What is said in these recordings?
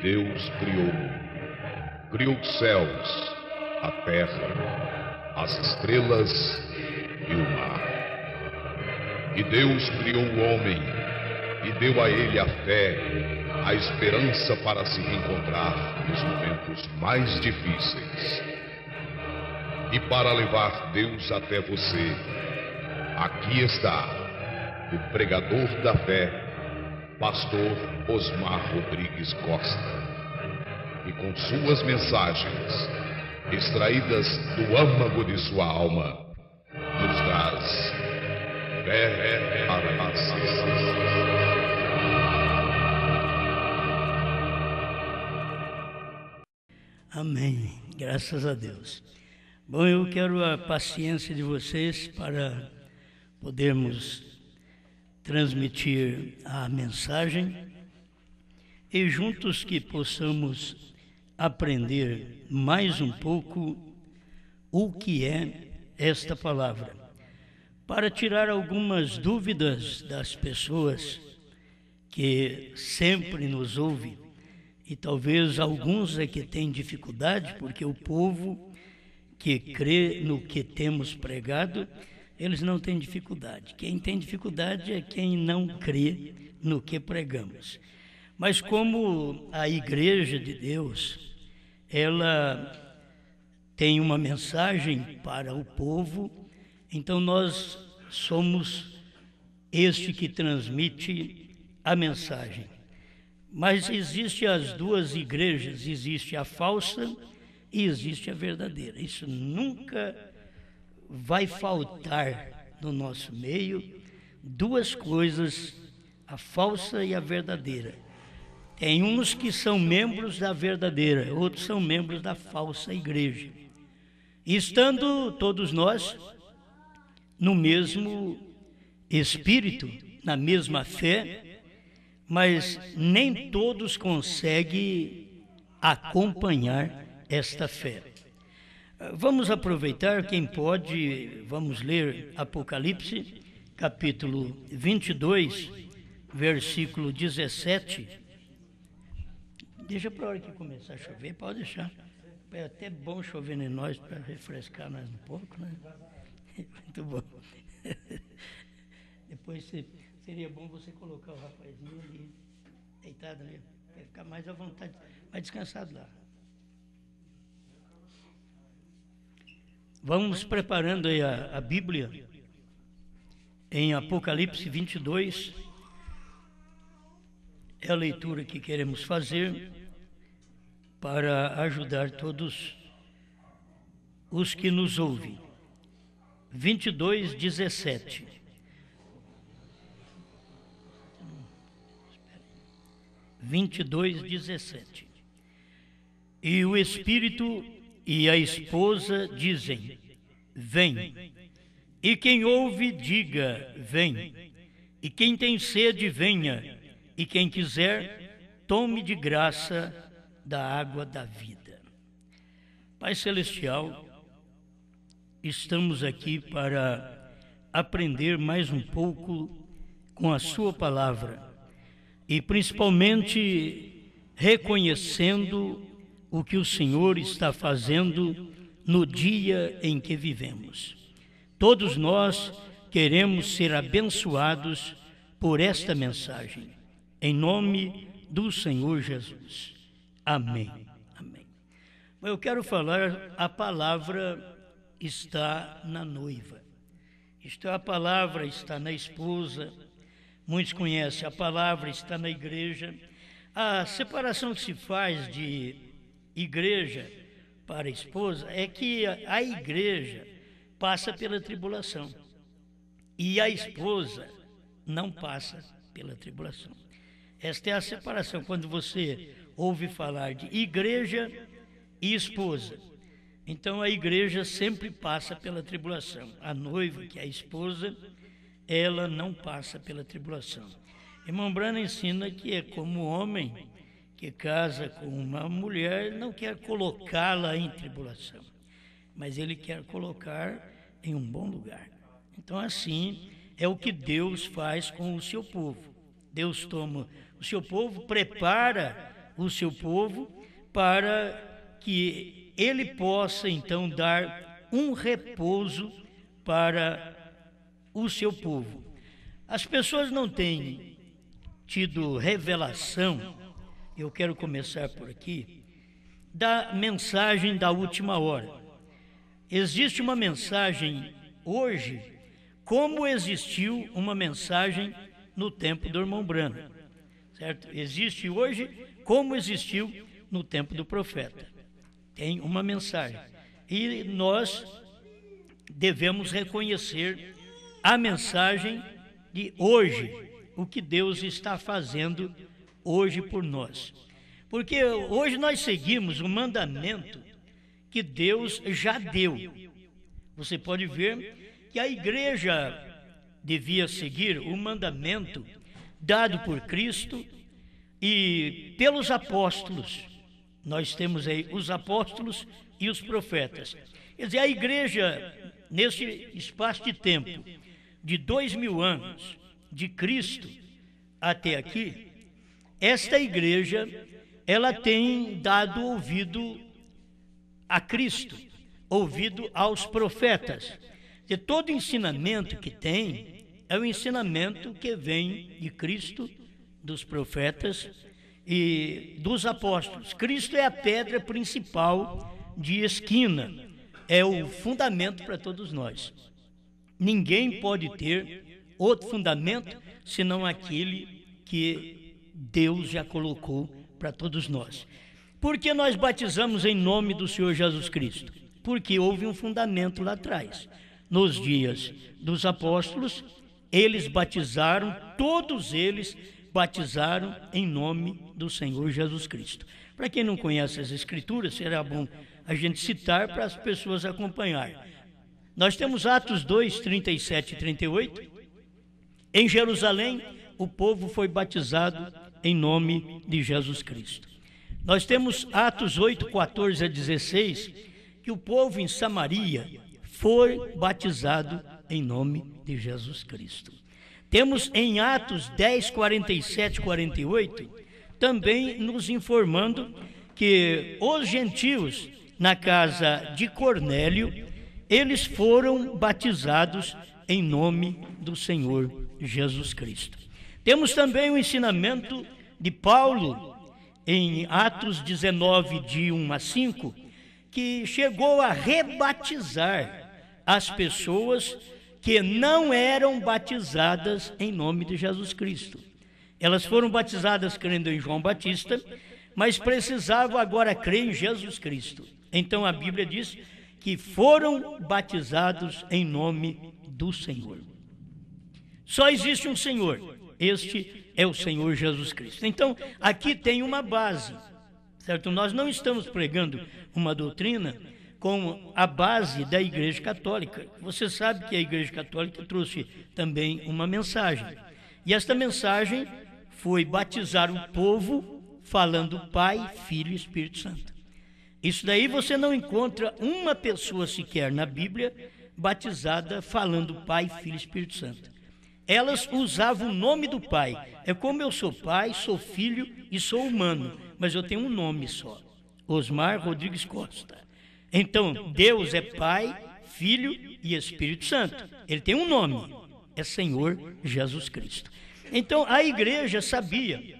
Deus criou os céus, a terra, as estrelas e o mar. E Deus criou o homem e deu a ele a fé, a esperança para se reencontrar nos momentos mais difíceis. E para levar Deus até você, aqui está o pregador da fé, Pastor Osmar Rodrigues Costa, e com suas mensagens, extraídas do âmago de sua alma, nos traz fé para nascer. Amém, graças a Deus. Bom, eu quero a paciência de vocês para podermos transmitir a mensagem e juntos que possamos aprender mais um pouco o que é esta palavra, para tirar algumas dúvidas das pessoas que sempre nos ouvem, e talvez alguns é que têm dificuldade, porque o povo que crê no que temos pregado, eles não têm dificuldade. Quem tem dificuldade é quem não crê no que pregamos. Mas como a Igreja de Deus, ela tem uma mensagem para o povo, então nós somos este que transmite a mensagem. Mas existem as duas igrejas, existe a falsa e existe a verdadeira. Isso nunca vai faltar no nosso meio, duas coisas, a falsa e a verdadeira. Tem uns que são membros da verdadeira, outros são membros da falsa igreja. E estando todos nós no mesmo espírito, na mesma fé, mas nem todos conseguem acompanhar esta fé. Vamos aproveitar, quem pode, vamos ler Apocalipse, capítulo 22, versículo 17. Deixa para a hora que começar a chover, pode deixar. É até bom chover em nós para refrescar nós um pouco, né? Muito bom. Depois seria bom você colocar o rapazinho ali, deitado ali, para ficar mais à vontade, mais descansado lá. Vamos preparando aí a Bíblia em Apocalipse 22, é a leitura que queremos fazer para ajudar todos os que nos ouvem. 22, 17. E o Espírito e a esposa dizem: vem. E quem ouve, diga: vem. E quem tem sede, venha. E quem quiser, tome de graça da água da vida. Pai Celestial, estamos aqui para aprender mais um pouco com a sua palavra e principalmente reconhecendo o que o Senhor está fazendo no dia em que vivemos. Todos nós queremos ser abençoados por esta mensagem, em nome do Senhor Jesus. Amém. Amém. Eu quero falar, a palavra está na noiva. Isto é, a palavra está na esposa. Muitos conhecem, a palavra está na igreja. A separação que se faz de igreja para esposa é que a igreja passa pela tribulação e a esposa não passa pela tribulação. Esta é a separação. Quando você ouve falar de igreja e esposa, então a igreja sempre passa pela tribulação. A noiva, que é a esposa, ela não passa pela tribulação. Irmão Branham ensina que é como o homem que casa com uma mulher, não quer colocá-la em tribulação, mas ele quer colocar em um bom lugar. Então assim é o que Deus faz com o seu povo. Deus toma o seu povo, prepara o seu povo para que ele possa então dar um repouso para o seu povo. As pessoas não têm tido revelação, eu quero começar por aqui, da mensagem da última hora. Existe uma mensagem hoje, como existiu uma mensagem no tempo do irmão Branham, certo? Existe hoje como existiu no tempo do profeta. Tem uma mensagem. E nós devemos reconhecer a mensagem de hoje, o que Deus está fazendo hoje por nós. Porque hoje nós seguimos o mandamento que Deus já deu. Você pode ver que a igreja devia seguir o mandamento dado por Cristo e pelos apóstolos. Nós temos aí os apóstolos e os profetas. Quer dizer, a igreja, nesse espaço de tempo de 2000 anos, de Cristo até aqui, esta igreja, ela tem dado ouvido a Cristo, ouvido aos profetas. E todo ensinamento que tem é o ensinamento que vem de Cristo, dos profetas e dos apóstolos. Cristo é a pedra principal de esquina, é o fundamento para todos nós. Ninguém pode ter outro fundamento senão aquele que Deus já colocou para todos nós. Por que nós batizamos em nome do Senhor Jesus Cristo? Porque houve um fundamento lá atrás. Nos dias dos apóstolos, eles batizaram, todos eles batizaram em nome do Senhor Jesus Cristo. Para quem não conhece as Escrituras, será bom a gente citar para as pessoas acompanharem. Nós temos Atos 2, 37 e 38. Em Jerusalém, o povo foi batizado em nome de Jesus Cristo. Nós temos Atos 8, 14 a 16, que o povo em Samaria foi batizado em nome de Jesus Cristo. Temos em Atos 10, 47 e 48, também nos informando que os gentios na casa de Cornélio, eles foram batizados em nome do Senhor Jesus Cristo. Temos também o ensinamento de Paulo em Atos 19, de 1 a 5, que chegou a rebatizar as pessoas que não eram batizadas em nome de Jesus Cristo. Elas foram batizadas crendo em João Batista, mas precisavam agora crer em Jesus Cristo. Então a Bíblia diz que foram batizados em nome do Senhor. Só existe um Senhor, este é o Senhor Jesus Cristo. Então aqui tem uma base, certo? Nós não estamos pregando uma doutrina com a base da Igreja Católica. Você sabe que a Igreja Católica trouxe também uma mensagem. E esta mensagem foi batizar o povo falando Pai, Filho e Espírito Santo. Isso daí você não encontra uma pessoa sequer na Bíblia batizada falando Pai, Filho e Espírito Santo. Elas usavam o nome do Pai. É como eu sou pai, sou filho e sou humano, mas eu tenho um nome só: Osmar Rodrigues Costa. Então, Deus é Pai, Filho e Espírito Santo. Ele tem um nome, é Senhor Jesus Cristo. Então, a igreja sabia,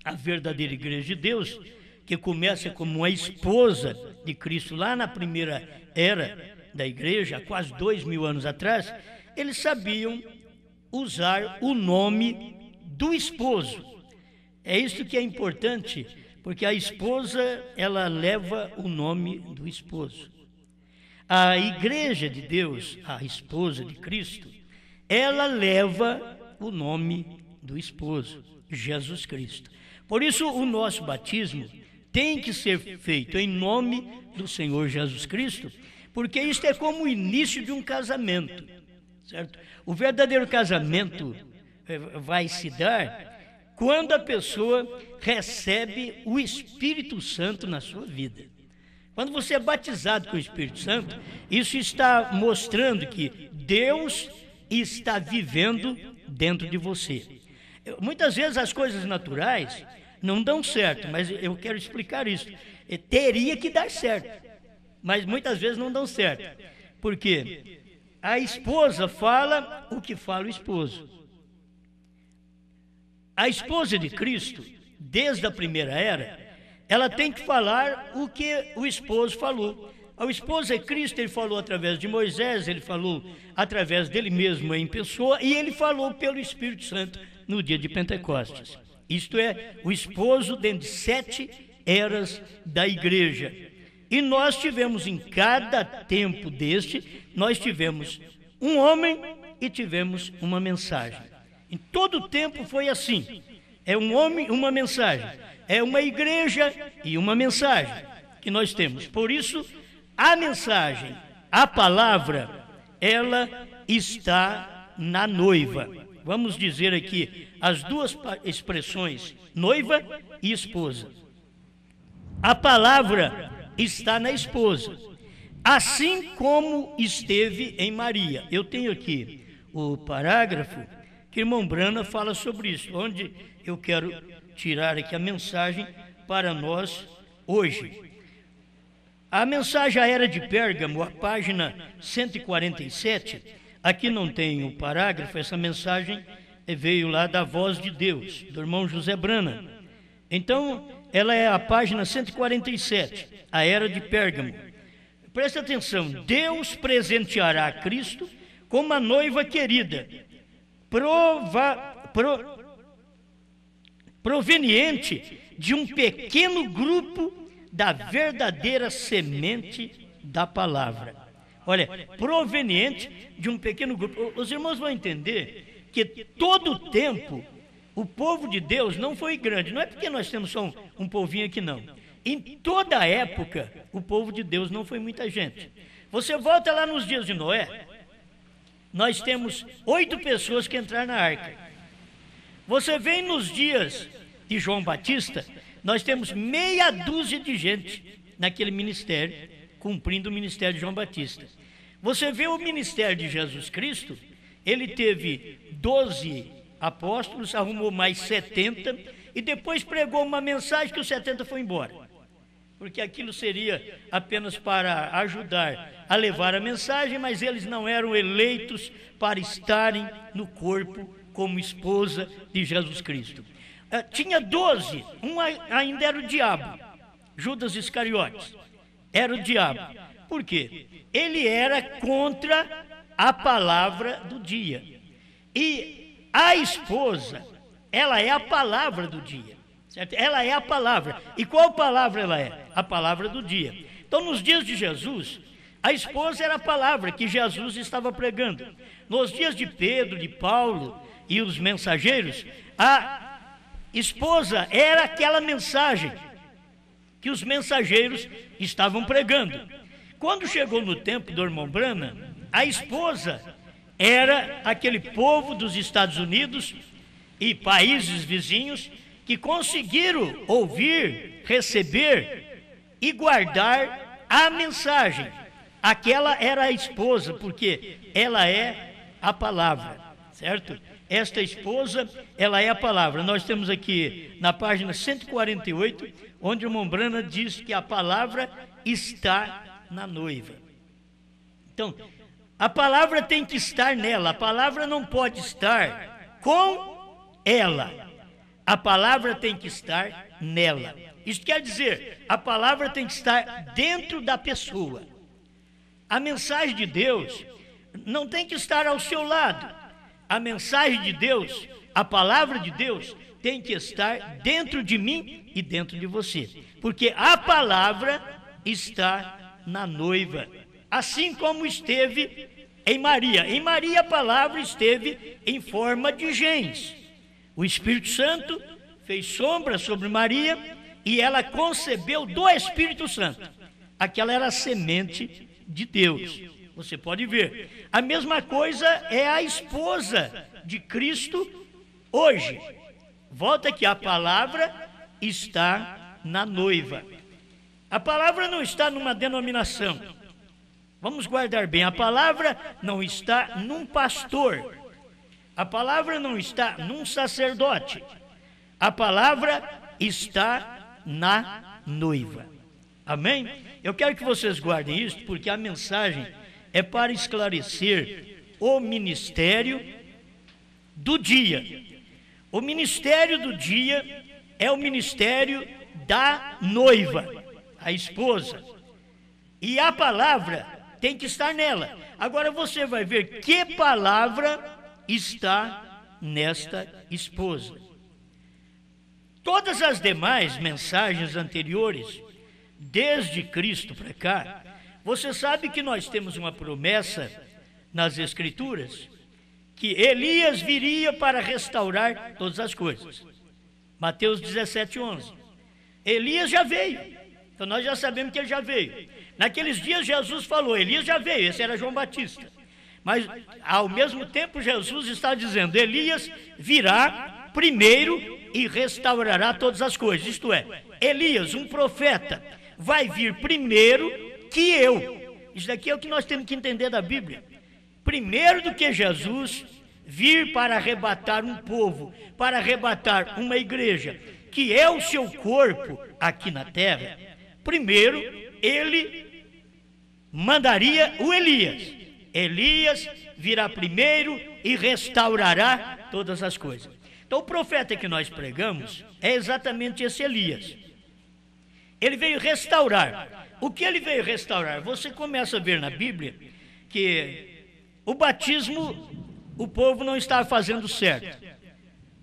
a verdadeira igreja de Deus, que começa como uma esposa de Cristo lá na primeira era da igreja, há quase 2000 anos atrás, eles sabiam usar o nome do esposo. É isso que é importante, porque a esposa, ela leva o nome do esposo. A igreja de Deus, a esposa de Cristo, ela leva o nome do esposo, Jesus Cristo. Por isso, o nosso batismo tem que ser feito em nome do Senhor Jesus Cristo, porque isto é como o início de um casamento, certo? O verdadeiro casamento vai se dar quando a pessoa recebe o Espírito Santo na sua vida. Quando você é batizado com o Espírito Santo, isso está mostrando que Deus está vivendo dentro de você. Muitas vezes as coisas naturais não dão certo, mas eu quero explicar isso. Teria que dar certo, mas muitas vezes não dão certo. Por quê? A esposa fala o que fala o esposo. A esposa de Cristo, desde a primeira era, ela tem que falar o que o esposo falou. O esposo é Cristo, ele falou através de Moisés, ele falou através dele mesmo em pessoa, e ele falou pelo Espírito Santo no dia de Pentecostes. Isto é, o esposo dentro de 7 eras da igreja. E nós tivemos em cada tempo deste, nós tivemos um homem e tivemos uma mensagem. Em todo o tempo foi assim. É um homem, uma mensagem. É uma igreja e uma mensagem que nós temos. Por isso, a mensagem, a palavra, ela está na noiva. Vamos dizer aqui as duas expressões, noiva e esposa. A palavra está na esposa, assim como esteve em Maria. Eu tenho aqui o parágrafo que o irmão Brana fala sobre isso, onde eu quero tirar aqui a mensagem para nós hoje. A mensagem à era de Pérgamo, a página 147, aqui não tem o parágrafo, essa mensagem veio lá da Voz de Deus, do irmão José Brana. Então, ela é a página 147, a era de Pérgamo. Presta atenção, Deus presenteará a Cristo como uma noiva querida, proveniente de um pequeno grupo da verdadeira semente da palavra. Olha, proveniente de um pequeno grupo. Os irmãos vão entender que todo o tempo o povo de Deus não foi grande. Não é porque nós temos só um povinho aqui, não. Em toda a época, o povo de Deus não foi muita gente. Você volta lá nos dias de Noé, nós temos 8 pessoas que entraram na arca. Você vem nos dias de João Batista, nós temos meia dúzia de gente naquele ministério, cumprindo o ministério de João Batista. Você vê o ministério de Jesus Cristo, ele teve 12 apóstolos, arrumou mais 70 e depois pregou uma mensagem que os 70 foi embora. Porque aquilo seria apenas para ajudar a levar a mensagem, mas eles não eram eleitos para estarem no corpo como esposa de Jesus Cristo. Tinha 12, um ainda era o diabo, Judas Iscariotes, era o diabo. Por quê? Ele era contra a palavra do dia. E a esposa, ela é a palavra do dia, certo? Ela é a palavra. E qual palavra ela é? A palavra do dia. Então, nos dias de Jesus, a esposa era a palavra que Jesus estava pregando. Nos dias de Pedro, de Paulo e os mensageiros, a esposa era aquela mensagem que os mensageiros estavam pregando. Quando chegou no tempo do irmão Brana, a esposa era aquele povo dos Estados Unidos e países vizinhos que conseguiram ouvir, receber e guardar a mensagem. Aquela era a esposa, porque ela é a palavra, certo? Esta esposa, ela é a palavra. Nós temos aqui na página 148, onde o irmão Brana diz que a palavra está na noiva. Então, a palavra tem que estar nela, a palavra não pode estar com ela, a palavra tem que estar nela. Isso quer dizer, a palavra tem que estar dentro da pessoa. A mensagem de Deus não tem que estar ao seu lado. A mensagem de Deus, a palavra de Deus, tem que estar dentro de mim e dentro de você. Porque a palavra está na noiva. Assim como esteve em Maria. Em Maria a palavra esteve em forma de gens. O Espírito Santo fez sombra sobre Maria e ela concebeu do Espírito Santo. Aquela era a semente de Deus. Você pode ver. A mesma coisa é a esposa de Cristo hoje. Volta aqui, a palavra está na noiva. A palavra não está numa denominação. Vamos guardar bem, a palavra não está num pastor. A palavra não está num sacerdote. A palavra está na noiva. Amém? Eu quero que vocês guardem isso, porque a mensagem é para esclarecer o ministério do dia. O ministério do dia é o ministério da noiva, a esposa. E a palavra tem que estar nela. Agora você vai ver que palavra está nesta esposa. Todas as demais mensagens anteriores, desde Cristo para cá, você sabe que nós temos uma promessa nas Escrituras, que Elias viria para restaurar todas as coisas. Mateus 17:11. Elias já veio, então nós já sabemos que ele já veio. Naqueles dias Jesus falou, Elias já veio, esse era João Batista. Mas ao mesmo tempo Jesus está dizendo, Elias virá primeiro e restaurará todas as coisas. Isto é, Elias, um profeta, vai vir primeiro que eu. Isso daqui é o que nós temos que entender da Bíblia. Primeiro do que Jesus vir para arrebatar um povo, para arrebatar uma igreja, que é o seu corpo aqui na terra, primeiro ele mandaria o Elias. Elias virá primeiro e restaurará todas as coisas. Então o profeta que nós pregamos é exatamente esse Elias. Ele veio restaurar. O que ele veio restaurar? Você começa a ver na Bíblia que o batismo, o povo não estava fazendo certo.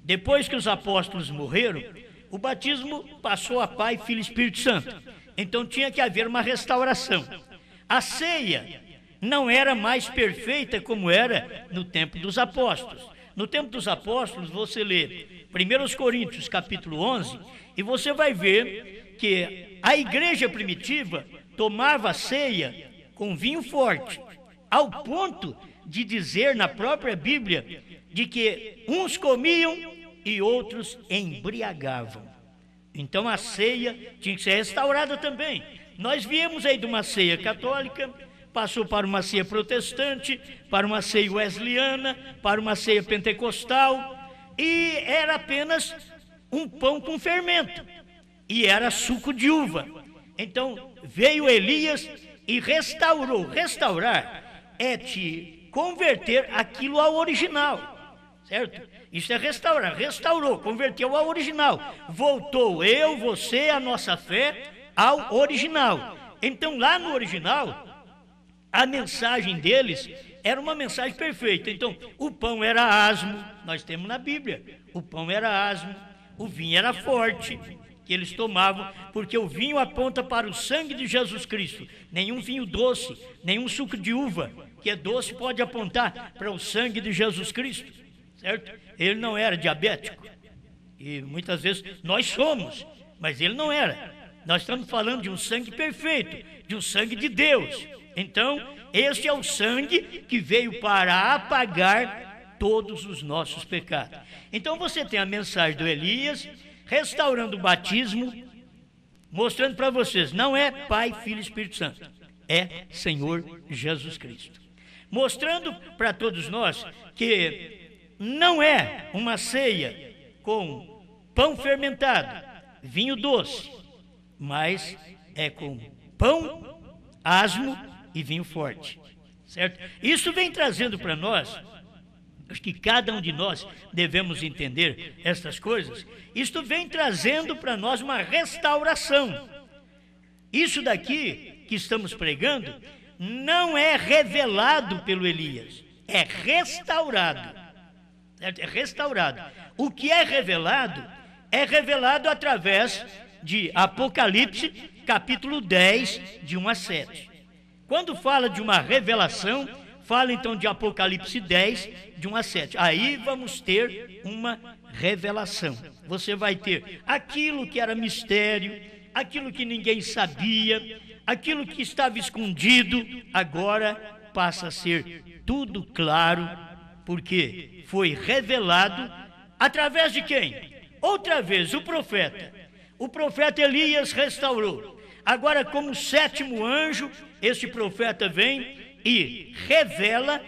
Depois que os apóstolos morreram, o batismo passou a Pai, Filho e Espírito Santo. Então tinha que haver uma restauração. A ceia não era mais perfeita como era no tempo dos apóstolos. No tempo dos apóstolos, você lê 1 Coríntios capítulo 11, e você vai ver que a igreja primitiva tomava a ceia com vinho forte, ao ponto de dizer na própria Bíblia de que uns comiam e outros embriagavam. Então a ceia tinha que ser restaurada também. Nós viemos aí de uma ceia católica, passou para uma ceia protestante, para uma ceia wesleyana, para uma ceia pentecostal, e era apenas um pão com fermento, e era suco de uva. Então veio Elias e restaurou. Restaurar é te converter aquilo ao original, certo? Isso é restaurar. Restaurou, converteu ao original. Voltou eu, você, a nossa fé ao original. Então lá no original, a mensagem deles era uma mensagem perfeita. Então o pão era asmo, nós temos na Bíblia, o pão era asmo, o vinho era forte, que eles tomavam, porque o vinho aponta para o sangue de Jesus Cristo. Nenhum vinho doce, nenhum suco de uva que é doce pode apontar para o sangue de Jesus Cristo, certo? Ele não era diabético, e muitas vezes nós somos, mas ele não era. Nós estamos falando de um sangue perfeito, de um sangue de Deus. Então esse é o sangue que veio para apagar todos os nossos pecados. Então você tem a mensagem do Elias restaurando o batismo, mostrando para vocês, não é Pai, Filho e Espírito Santo, é Senhor Jesus Cristo. Mostrando para todos nós que não é uma ceia com pão fermentado, vinho doce, mas é com pão, asmo e vinho forte, certo? Isso vem trazendo para nós, acho que cada um de nós devemos entender estas coisas. Isto vem trazendo para nós uma restauração. Isso daqui que estamos pregando não é revelado pelo Elias, é restaurado, certo? É restaurado. O que é revelado através de Apocalipse capítulo 10, de 1 a 7. Quando fala de uma revelação, fala então de Apocalipse 10, de 1 a 7. Aí vamos ter uma revelação. Você vai ter aquilo que era mistério, aquilo que ninguém sabia, aquilo que estava escondido, agora passa a ser tudo claro, porque foi revelado através de quem? Outra vez, o profeta. O profeta Elias restaurou. Agora, como sétimo anjo, este profeta vem e revela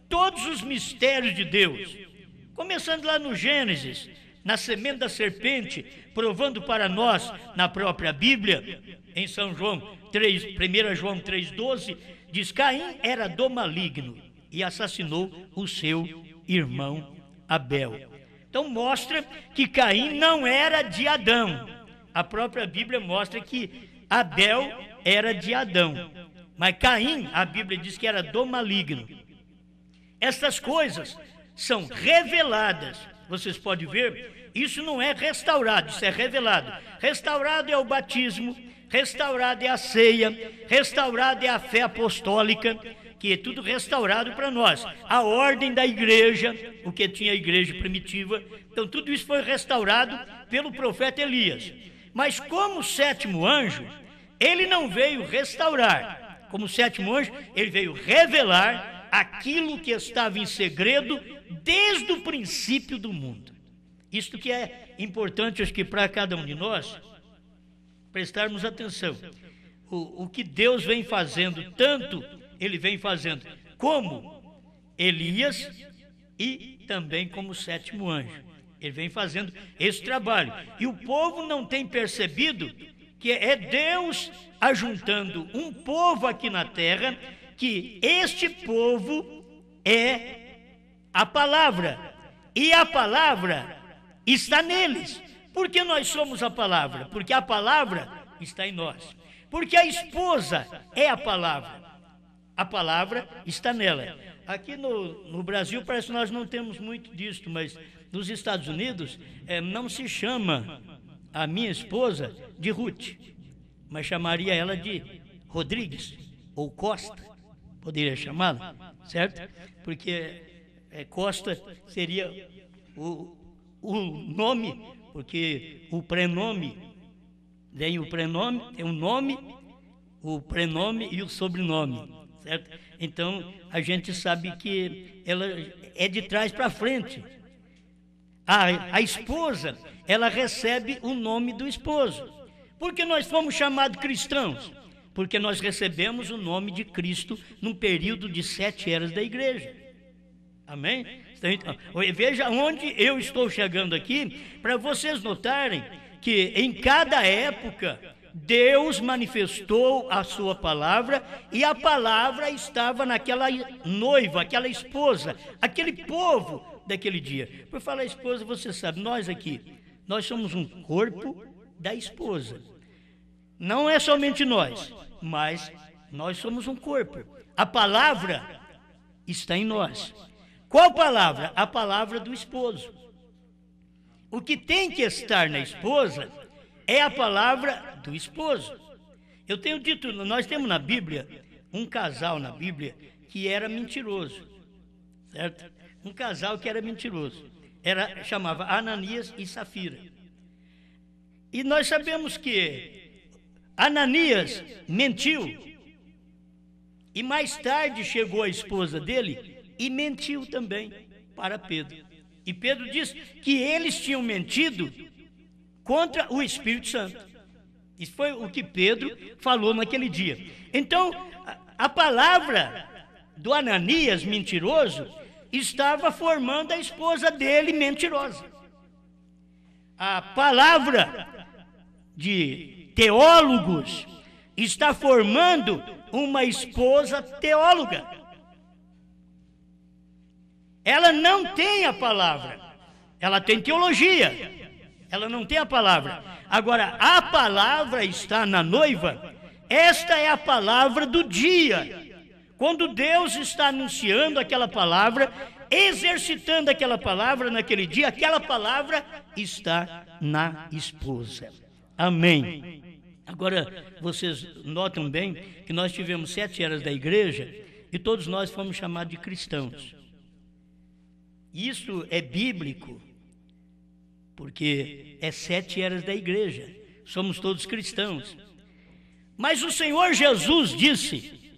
todos os mistérios de Deus. Começando lá no Gênesis, na semente da serpente, provando para nós, na própria Bíblia, em São João 3, 1 João 3,12, diz: Caim era do maligno e assassinou o seu irmão Abel. Então mostra que Caim não era de Adão. A própria Bíblia mostra que Abel era de Adão, mas Caim, a Bíblia diz que era do maligno. Essas coisas são reveladas. Vocês podem ver, isso não é restaurado, isso é revelado. Restaurado é o batismo, restaurado é a ceia, restaurado é a fé apostólica, que é tudo restaurado para nós. A ordem da igreja, o que tinha a igreja primitiva. Então tudo isso foi restaurado pelo profeta Elias. Mas como sétimo anjo, ele não veio restaurar. Como sétimo anjo, ele veio revelar aquilo que estava em segredo desde o princípio do mundo. Isto que é importante, acho que para cada um de nós, prestarmos atenção. O que Deus vem fazendo, tanto ele vem fazendo como Elias e também como sétimo anjo. Ele vem fazendo esse trabalho. E o povo não tem percebido que é Deus ajuntando um povo aqui na terra, que este povo é a palavra. E a palavra está neles. Por que nós somos a palavra? Porque a palavra está em nós. Porque a esposa é a palavra. A palavra está nela. Aqui no Brasil parece que nós não temos muito disso, mas nos Estados Unidos não se chama a minha esposa de Ruth, mas chamaria ela de Rodrigues ou Costa, poderia chamá-la, certo? Porque Costa seria o nome, porque o prenome, vem o prenome, tem o nome, o prenome e o sobrenome, certo? Então a gente sabe que ela é de trás para frente. A esposa, ela recebe o nome do esposo. Por que nós fomos chamados cristãos? Porque nós recebemos o nome de Cristo num período de 7 eras da igreja. Amém? Então, veja onde eu estou chegando aqui, para vocês notarem que em cada época Deus manifestou a sua palavra, e a palavra estava naquela noiva, aquela esposa, aquele povo daquele dia. Por falar esposa, você sabe, nós aqui, nós somos um corpo da esposa. Não é somente nós, mas nós somos um corpo. A palavra está em nós. Qual palavra? A palavra do esposo. O que tem que estar na esposa é a palavra do esposo. Eu tenho dito, nós temos na Bíblia, um casal na Bíblia que era mentiroso, certo? Um casal que era mentiroso, chamava Ananias e Safira. E nós sabemos que Ananias mentiu, e mais tarde chegou a esposa dele e mentiu também para Pedro. E Pedro diz que eles tinham mentido contra o Espírito Santo. Isso foi o que Pedro falou naquele dia. Então, a palavra do Ananias mentiroso estava formando a esposa dele mentirosa. A palavra de teólogos está formando uma esposa teóloga. Ela não tem a palavra, ela tem teologia, ela não tem a palavra. Agora, a palavra está na noiva. Esta é a palavra do dia. Quando Deus está anunciando aquela palavra, exercitando aquela palavra naquele dia, aquela palavra está na esposa. Amém. Agora, vocês notam bem que nós tivemos 7 eras da igreja e todos nós fomos chamados de cristãos. Isso é bíblico, porque é 7 eras da igreja, somos todos cristãos. Mas o Senhor Jesus disse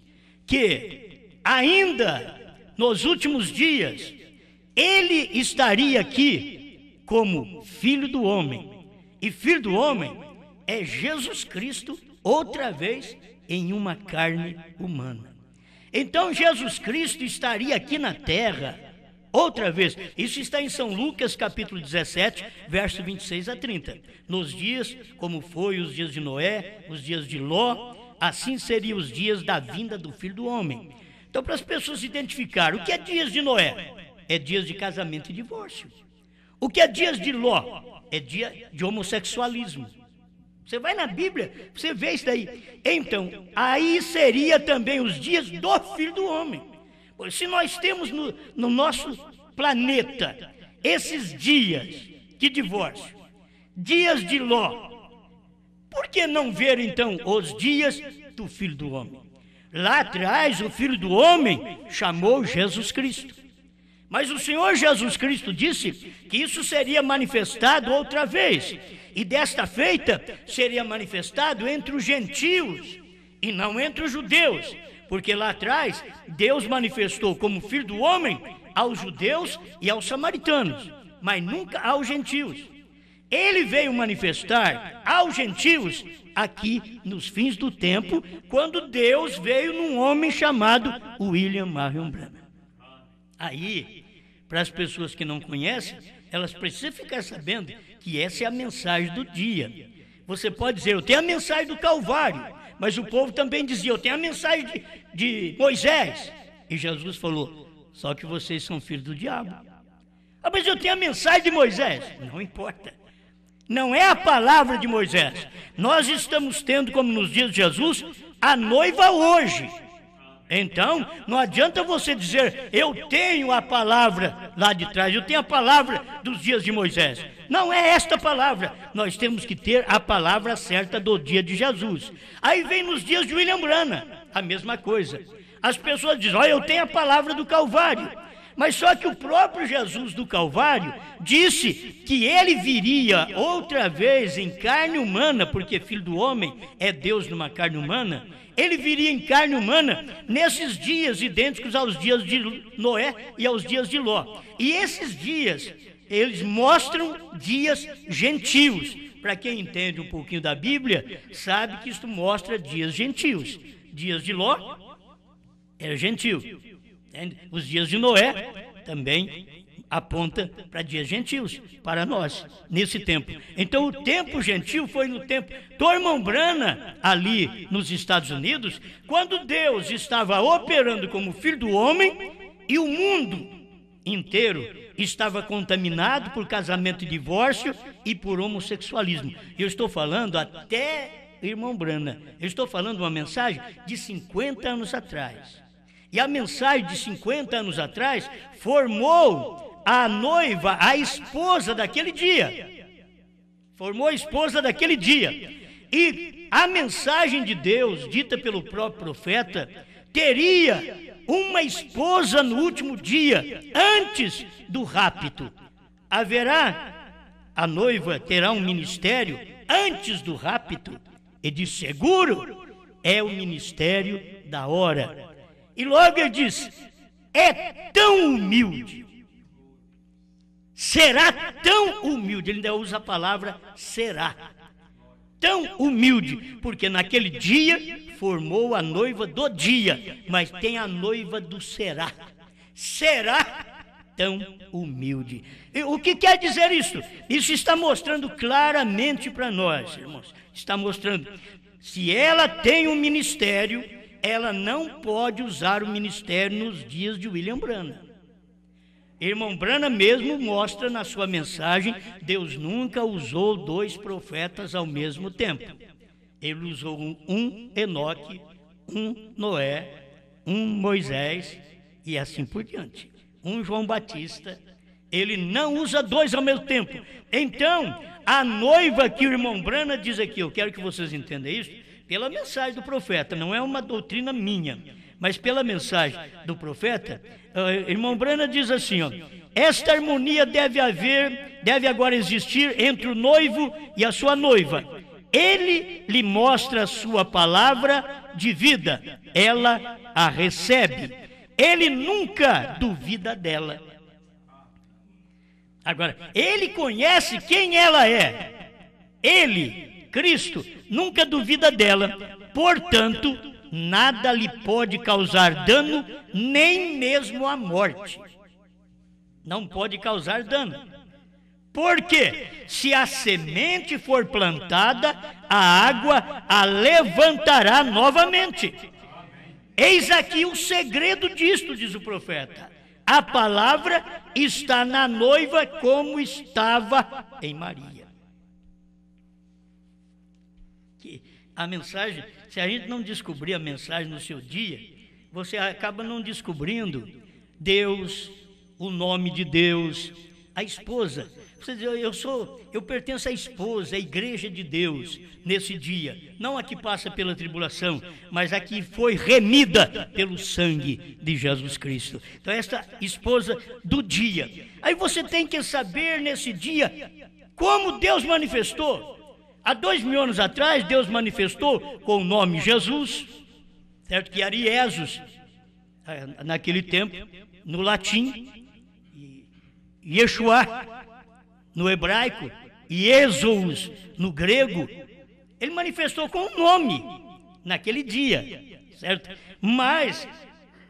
que ainda nos últimos dias Ele estaria aqui como Filho do Homem. E Filho do Homem é Jesus Cristo outra vez em uma carne humana. Então Jesus Cristo estaria aqui na terra Outra vez. Isso está em São Lucas, capítulo 17, verso 26 a 30. Nos dias, como foi os dias de Noé, os dias de Ló, assim seriam os dias da vinda do Filho do Homem. Então, para as pessoas se identificarem, o que é dias de Noé? É dias de casamento e divórcio. O que é dias de Ló? É dia de homossexualismo. Você vai na Bíblia, você vê isso daí. Então, aí seria também os dias do Filho do Homem. Pois se nós temos no nosso planeta esses dias de divórcio, dias de Ló, por que não ver então os dias do Filho do Homem? Lá atrás o Filho do Homem chamou Jesus Cristo. Mas o Senhor Jesus Cristo disse que isso seria manifestado outra vez. E desta feita seria manifestado entre os gentios e não entre os judeus. Porque lá atrás Deus manifestou como Filho do Homem aos judeus e aos samaritanos, mas nunca aos gentios. Ele veio manifestar aos gentios aqui nos fins do tempo, quando Deus veio num homem chamado William Marion Branham. Aí, para as pessoas que não conhecem, elas precisam ficar sabendo que essa é a mensagem do dia. Você pode dizer, eu tenho a mensagem do Calvário, mas o povo também dizia, eu tenho a mensagem de Moisés. E Jesus falou, só que vocês são filhos do diabo. Ah, mas eu tenho a mensagem de Moisés. Não importa. Não é a palavra de Moisés. Nós estamos tendo, como nos dias de Jesus, a noiva hoje. Então, não adianta você dizer, eu tenho a palavra lá de trás, eu tenho a palavra dos dias de Moisés. Não é esta palavra. Nós temos que ter a palavra certa do dia de Jesus. Aí vem nos dias de William Branham, a mesma coisa. As pessoas dizem, olha, eu tenho a palavra do Calvário. Mas só que o próprio Jesus do Calvário disse que ele viria outra vez em carne humana, porque filho do homem é Deus numa carne humana. Ele viria em carne humana nesses dias idênticos aos dias de Noé e aos dias de Ló. E esses dias, eles mostram dias gentios. Para quem entende um pouquinho da Bíblia, sabe que isto mostra dias gentios. Dias de Ló era gentio. Os dias de Noé também aponta para dias gentios, para nós, nesse tempo. Então o tempo gentil foi no tempo do irmão Branham, ali nos Estados Unidos, quando Deus estava operando como Filho do Homem e o mundo inteiro estava contaminado por casamento e divórcio e por homossexualismo. Eu estou falando até irmão Branham, eu estou falando uma mensagem de 50 anos atrás. E a mensagem de 50 anos atrás formou a noiva, a esposa daquele dia. Formou a esposa daquele dia. E a mensagem de Deus, dita pelo próprio profeta, teria uma esposa no último dia, antes do rapto. A noiva terá um ministério antes do rapto. E de seguro é o ministério da hora. E logo ele diz, é tão humilde, será tão humilde, ele ainda usa a palavra será, tão humilde, porque naquele dia formou a noiva do dia, mas tem a noiva do será tão humilde. E o que quer dizer isso? Isso está mostrando claramente para nós, irmãos, está mostrando, se ela tem um ministério, ela não pode usar o ministério nos dias de William Branham. Irmão Branham mesmo mostra na sua mensagem, Deus nunca usou dois profetas ao mesmo tempo. Ele usou um Enoque, um Noé, um Moisés e assim por diante. Um João Batista. Ele não usa dois ao mesmo tempo. Então, a noiva que o irmão Branham diz aqui, eu quero que vocês entendam isso, pela mensagem do profeta, não é uma doutrina minha, mas pela mensagem do profeta, irmão Branham diz assim, ó, esta harmonia deve agora existir entre o noivo e a sua noiva. Ele lhe mostra a sua palavra de vida, ela a recebe. Ele nunca duvida dela. Agora, ele conhece quem ela é. Ele, Cristo, nunca duvida dela, portanto, nada lhe pode causar dano, nem mesmo a morte. não pode causar dano. Porque se a semente for plantada, a água a levantará novamente. Eis aqui o segredo disto, diz o profeta. A palavra está na noiva como estava em Maria. Que a mensagem, se a gente não descobrir a mensagem no seu dia, você acaba não descobrindo Deus, o nome de Deus, a esposa. Você diz, eu pertenço à esposa, à igreja de Deus, nesse dia. Não a que passa pela tribulação, mas a que foi remida pelo sangue de Jesus Cristo. Então, esta esposa do dia. Aí você tem que saber nesse dia como Deus manifestou. Há 2000 anos atrás, Deus manifestou com o nome Jesus, certo? Que era Iesus, naquele tempo, no latim, Yeshua no hebraico, e Jesus no grego. Ele manifestou com um nome naquele dia, certo? Mas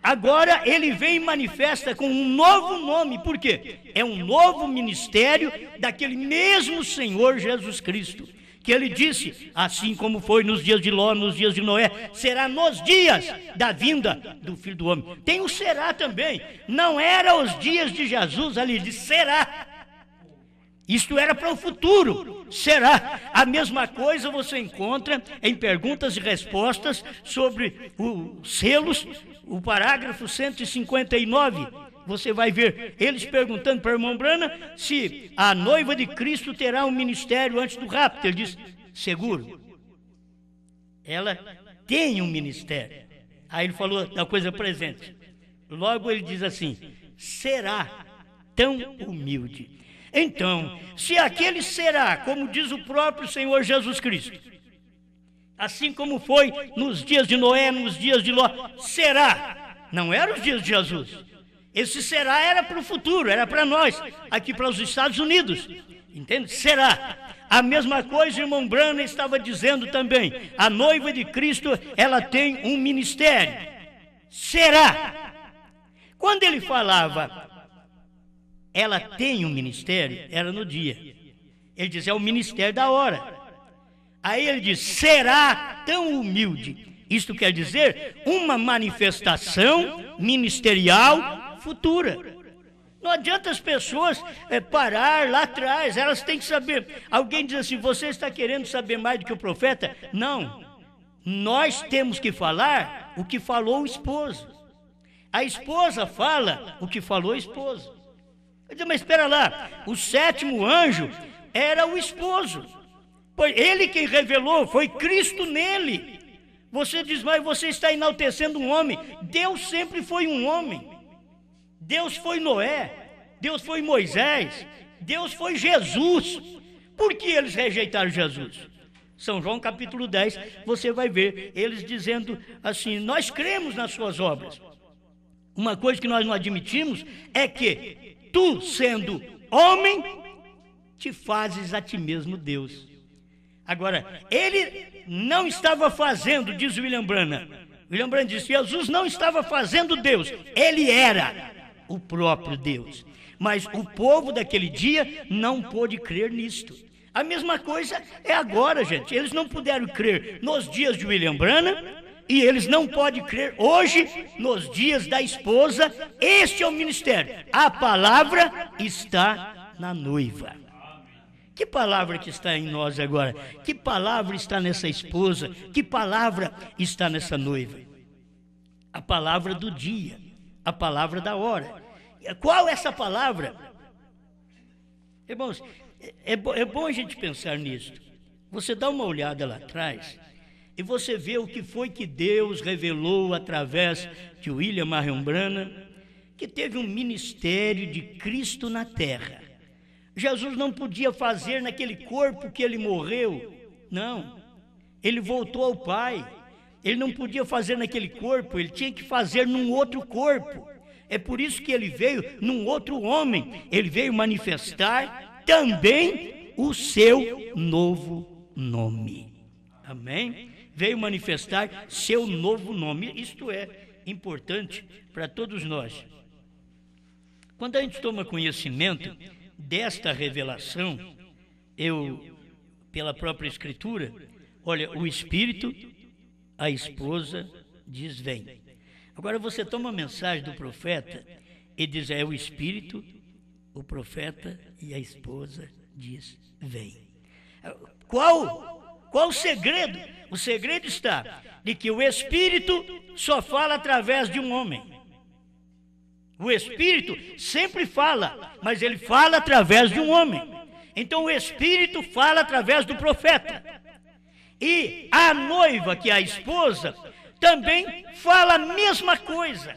agora ele vem e manifesta com um novo nome. Por quê? É um novo ministério daquele mesmo Senhor Jesus Cristo, que ele disse, assim como foi nos dias de Ló, nos dias de Noé, será nos dias da vinda do Filho do Homem. Tem o será também. Não era os dias de Jesus, ali diz será. Isto era para o futuro, será. A mesma coisa você encontra em perguntas e respostas sobre os selos, o parágrafo 159. Você vai ver eles perguntando para a irmã Brana se a noiva de Cristo terá um ministério antes do rapto. Ele diz, seguro, ela tem um ministério. Aí ele falou da coisa presente. Logo ele diz assim, será tão humilde. Então, se aquele será, como diz o próprio Senhor Jesus Cristo, assim como foi nos dias de Noé, nos dias de Ló, será, não eram os dias de Jesus. Esse será era para o futuro, era para nós, aqui para os Estados Unidos, entende? Será. A mesma coisa, irmão Brana estava dizendo também, a noiva de Cristo, ela tem um ministério, será. Quando ele falava, ela tem um ministério, era no dia. Ele diz, é o ministério da hora. Aí ele diz, será tão humilde. Isto quer dizer, uma manifestação ministerial futura. Não adianta as pessoas parar lá atrás, elas têm que saber. Alguém diz assim, você está querendo saber mais do que o profeta? Não, nós temos que falar o que falou o esposo. A esposa fala o que falou o esposo. Eu digo, mas espera lá, o 7º anjo era o esposo. Foi ele quem revelou, foi Cristo nele. Você diz, mas você está enaltecendo um homem. Deus sempre foi um homem. Deus foi Noé, Deus foi Moisés, Deus foi Jesus. Por que eles rejeitaram Jesus? São João capítulo 10, você vai ver eles dizendo assim, nós cremos nas suas obras. Uma coisa que nós não admitimos é que tu, sendo homem, te fazes a ti mesmo Deus. Agora, ele não estava fazendo, diz William Branham. William Branham disse, Jesus não estava fazendo Deus, ele era o próprio Deus. Mas o povo daquele dia não pôde crer nisto. A mesma coisa é agora, gente. Eles não puderam crer nos dias de William Branham, e eles não podem crer hoje, nos dias da esposa. Este é o ministério. A palavra está na noiva. Que palavra que está em nós agora? Que palavra está nessa esposa? Que palavra está nessa noiva? A palavra do dia, a palavra da hora. Qual é essa palavra? Irmãos, é bom a gente pensar nisso. Você dá uma olhada lá atrás e você vê o que foi que Deus revelou através de William Marion Branham, que teve um ministério de Cristo na terra. Jesus não podia fazer naquele corpo que ele morreu, não. Ele voltou ao Pai. Ele não podia fazer naquele corpo, ele tinha que fazer num outro corpo. É por isso que ele veio num outro homem. Ele veio manifestar também o seu novo nome. Amém? Veio manifestar seu novo nome. Isto é importante para todos nós. Quando a gente toma conhecimento desta revelação, pela própria Escritura, olha, o Espírito, a esposa diz vem. Agora você toma a mensagem do profeta e diz é o Espírito, o profeta e a esposa diz vem. Qual o segredo? O segredo está de que o Espírito só fala através de um homem. O Espírito sempre fala, mas ele fala através de um homem. Então o Espírito fala através do profeta. E a noiva, que é a esposa, também fala a mesma coisa.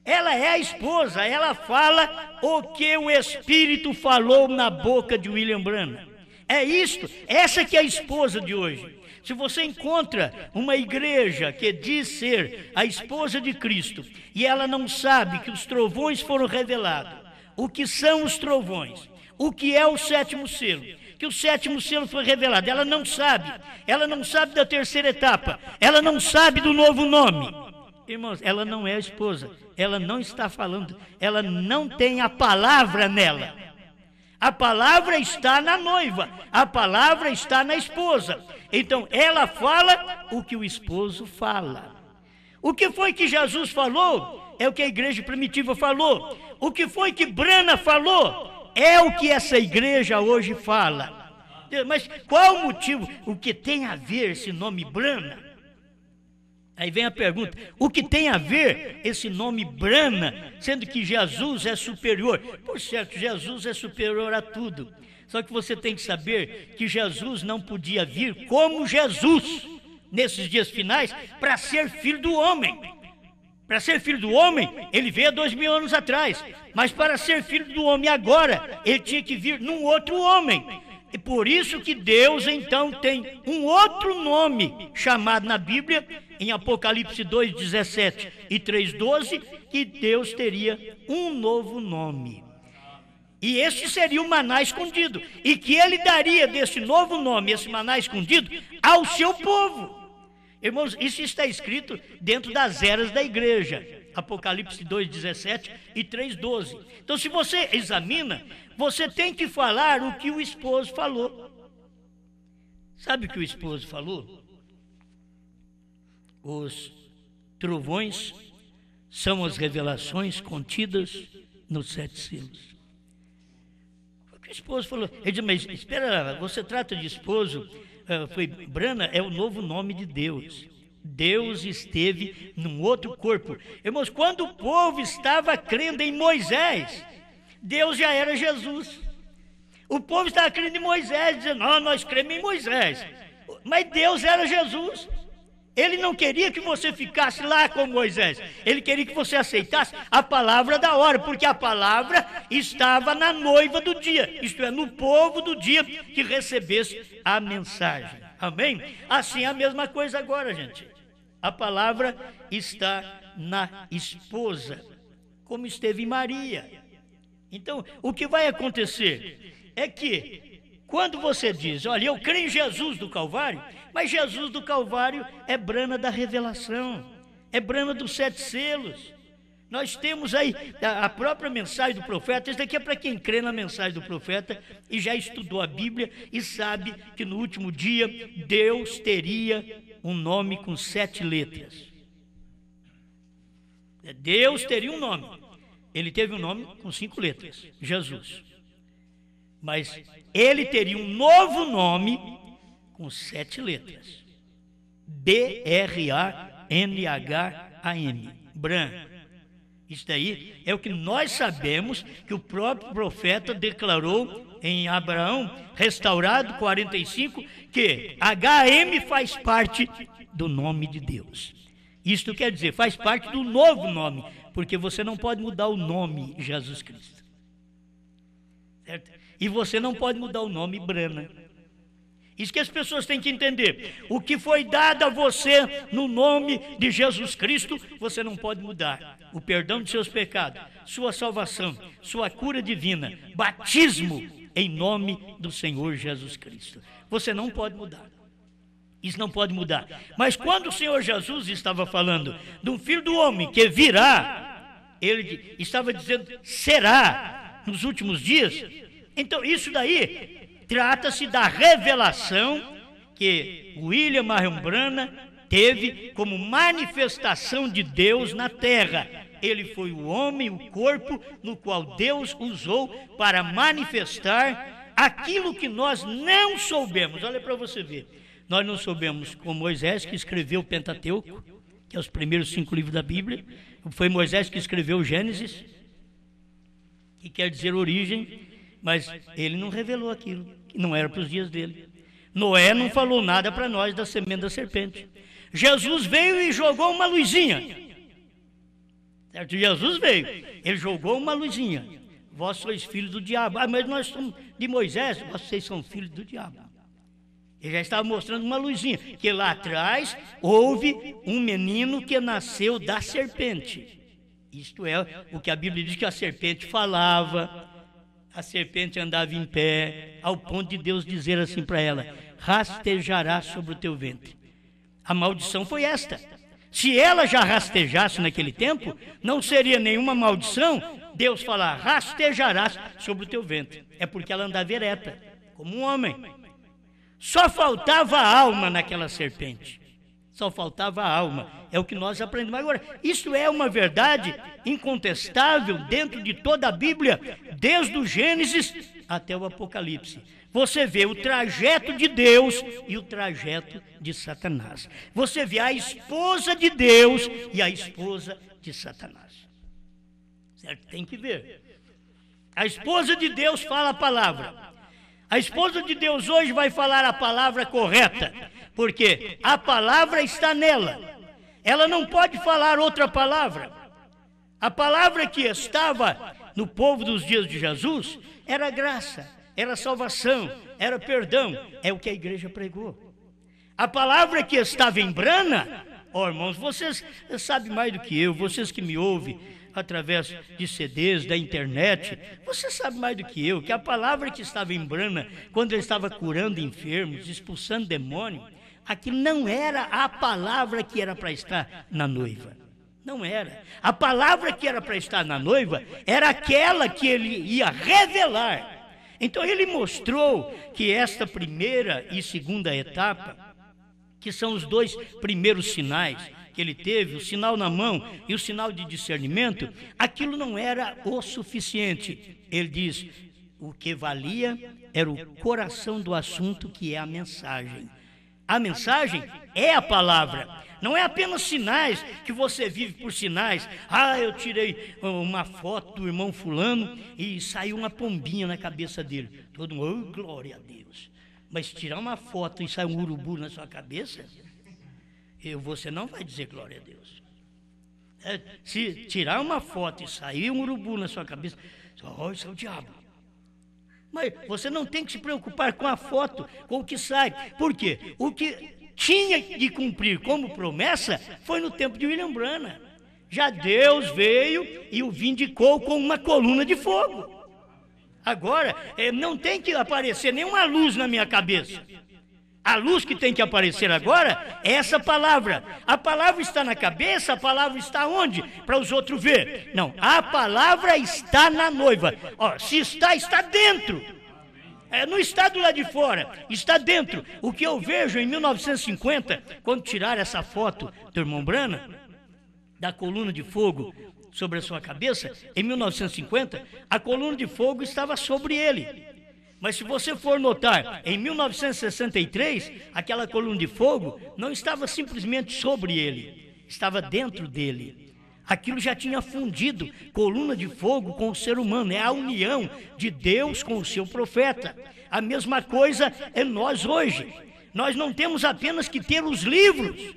Ela é a esposa, ela fala o que o Espírito falou na boca de William Branham. É isto, essa que é a esposa de hoje. Se você encontra uma igreja que diz ser a esposa de Cristo e ela não sabe que os trovões foram revelados, o que são os trovões, o que é o sétimo selo, que o sétimo selo foi revelado, ela não sabe da terceira etapa, ela não sabe do novo nome. Irmãos, ela não é a esposa, ela não está falando, ela não tem a palavra nela. A palavra está na noiva, a palavra está na esposa. Então ela fala o que o esposo fala. O que foi que Jesus falou é o que a igreja primitiva falou. O que foi que Branham falou é o que essa igreja hoje fala. Mas qual o motivo? O que tem a ver esse nome Branham? Aí vem a pergunta, o que tem a ver esse nome Branham, sendo que Jesus é superior? Por certo, Jesus é superior a tudo. Só que você tem que saber que Jesus não podia vir como Jesus, nesses dias finais, para ser filho do homem. Para ser filho do homem, ele veio há 2000 anos atrás. Mas para ser filho do homem agora, ele tinha que vir num outro homem. E por isso que Deus então tem um outro nome chamado na Bíblia, em Apocalipse 2:17 e 3:12, que Deus teria um novo nome. E este seria o maná escondido, e que ele daria desse novo nome, esse maná escondido, ao seu povo. Irmãos, isso está escrito dentro das eras da igreja, Apocalipse 2:17 e 3:12. Então, se você examina, você tem que falar o que o esposo falou. Sabe o que o esposo falou? Os trovões são as revelações contidas nos 7 selos. O que o esposo falou? Ele disse, mas espera, você trata de esposo, Branham é o novo nome de Deus. Deus esteve num outro corpo. Irmãos, quando o povo estava crendo em Moisés, Deus já era Jesus. O povo estava crendo em Moisés, dizendo, nós cremos em Moisés. Mas Deus era Jesus. Ele não queria que você ficasse lá com Moisés. Ele queria que você aceitasse a palavra da hora, porque a palavra estava na noiva do dia, isto é, no povo do dia que recebesse a mensagem. Amém? Assim é a mesma coisa agora, gente. A palavra está na esposa, como esteve em Maria. Então, o que vai acontecer é que, quando você diz, olha, eu creio em Jesus do Calvário, mas Jesus do Calvário é Branham da revelação, é Branham dos 7 selos. Nós temos aí a própria mensagem do profeta. Isso daqui é para quem crê na mensagem do profeta e já estudou a Bíblia e sabe que no último dia Deus teria um nome com 7 letras. Deus teria um nome. Ele teve um nome com 5 letras, Jesus. Mas ele teria um novo nome com 7 letras. B-R-A-N-H-A-M. Branham. Isso daí é o que nós sabemos que o próprio profeta declarou em Abraão, restaurado 45, que H-M faz parte do nome de Deus. Isto quer dizer, faz parte do novo nome, porque você não pode mudar o nome Jesus Cristo. Certo? E você não pode mudar o nome Branham. Isso que as pessoas têm que entender. O que foi dado a você no nome de Jesus Cristo, você não pode mudar. O perdão de seus pecados, sua salvação, sua cura divina, batismo em nome do Senhor Jesus Cristo. Você não pode mudar. Isso não pode mudar. Mas quando o Senhor Jesus estava falando de um filho do homem que virá, Ele estava dizendo, será nos últimos dias. Então isso daí trata-se da revelação que William Marion Branham teve como manifestação de Deus na terra. Ele foi o homem, o corpo no qual Deus usou para manifestar aquilo que nós não soubemos. Olha para você ver, nós não soubemos com Moisés, que escreveu o Pentateuco, que é os primeiros 5 livros da Bíblia. Foi Moisés que escreveu o Gênesis, que quer dizer origem, mas ele não revelou aquilo, que não era para os dias dele. Noé não falou nada para nós da semente da serpente. Jesus veio e jogou uma luzinha. Certo? Jesus veio, ele jogou uma luzinha. Vós sois filhos do diabo. Ah, mas nós somos de Moisés, vocês são filhos do diabo. Ele já estava mostrando uma luzinha, que lá atrás houve um menino que nasceu da serpente. Isto é o que a Bíblia diz, que a serpente falava, a serpente andava em pé, ao ponto de Deus dizer assim para ela, rastejará sobre o teu ventre. A maldição foi esta. Se ela já rastejasse naquele tempo, não seria nenhuma maldição Deus falar, rastejarás sobre o teu ventre. É porque ela andava ereta, como um homem. Só faltava a alma naquela serpente. Só faltava a alma. É o que nós aprendemos. Agora, isso é uma verdade incontestável dentro de toda a Bíblia, desde o Gênesis até o Apocalipse. Você vê o trajeto de Deus e o trajeto de Satanás. Você vê a esposa de Deus e a esposa de Satanás. Certo? Tem que ver. A esposa de Deus fala a palavra. A esposa de Deus hoje vai falar a palavra correta, porque a palavra está nela. Ela não pode falar outra palavra. A palavra que estava no povo dos dias de Jesus era graça, era salvação, era perdão. É o que a igreja pregou. A palavra que estava em Branham, irmãos, vocês sabem mais do que eu, vocês que me ouvem através de CDs, da internet, você sabe mais do que eu, que a palavra que estava em Branham, quando ele estava curando enfermos, expulsando demônio, aquilo não era a palavra que era para estar na noiva. Não era. A palavra que era para estar na noiva era aquela que ele ia revelar. Então ele mostrou que esta primeira e segunda etapa, que são os 2 primeiros sinais que ele teve, o sinal na mão e o sinal de discernimento, aquilo não era o suficiente. Ele diz, o que valia era o coração do assunto, que é a mensagem. A mensagem é a palavra. Não é apenas sinais, que você vive por sinais. Ah, eu tirei uma foto do irmão fulano e saiu uma pombinha na cabeça dele. Todo mundo, oh, glória a Deus. Mas tirar uma foto e sair um urubu na sua cabeça, você não vai dizer glória a Deus. Se tirar uma foto e sair um urubu na sua cabeça, oh, isso é o diabo. Mas você não tem que se preocupar com a foto, com o que sai. Por quê? O que tinha de cumprir como promessa foi no tempo de William Branham. Já Deus veio e o vindicou com uma coluna de fogo. Agora, não tem que aparecer nenhuma luz na minha cabeça. A luz que tem que aparecer agora é essa palavra. A palavra está na cabeça, a palavra está onde? Para os outros ver. Não, a palavra está na noiva. Ó, se está, está dentro. Não está do lado de fora, está dentro. O que eu vejo em 1950, quando tiraram essa foto do irmão Branham, da coluna de fogo sobre a sua cabeça, em 1950, a coluna de fogo estava sobre ele. Mas se você for notar, em 1963, aquela coluna de fogo não estava simplesmente sobre ele, estava dentro dele. Aquilo já tinha fundido, coluna de fogo com o ser humano, é a união de Deus com o seu profeta. A mesma coisa é nós hoje. Nós não temos apenas que ter os livros,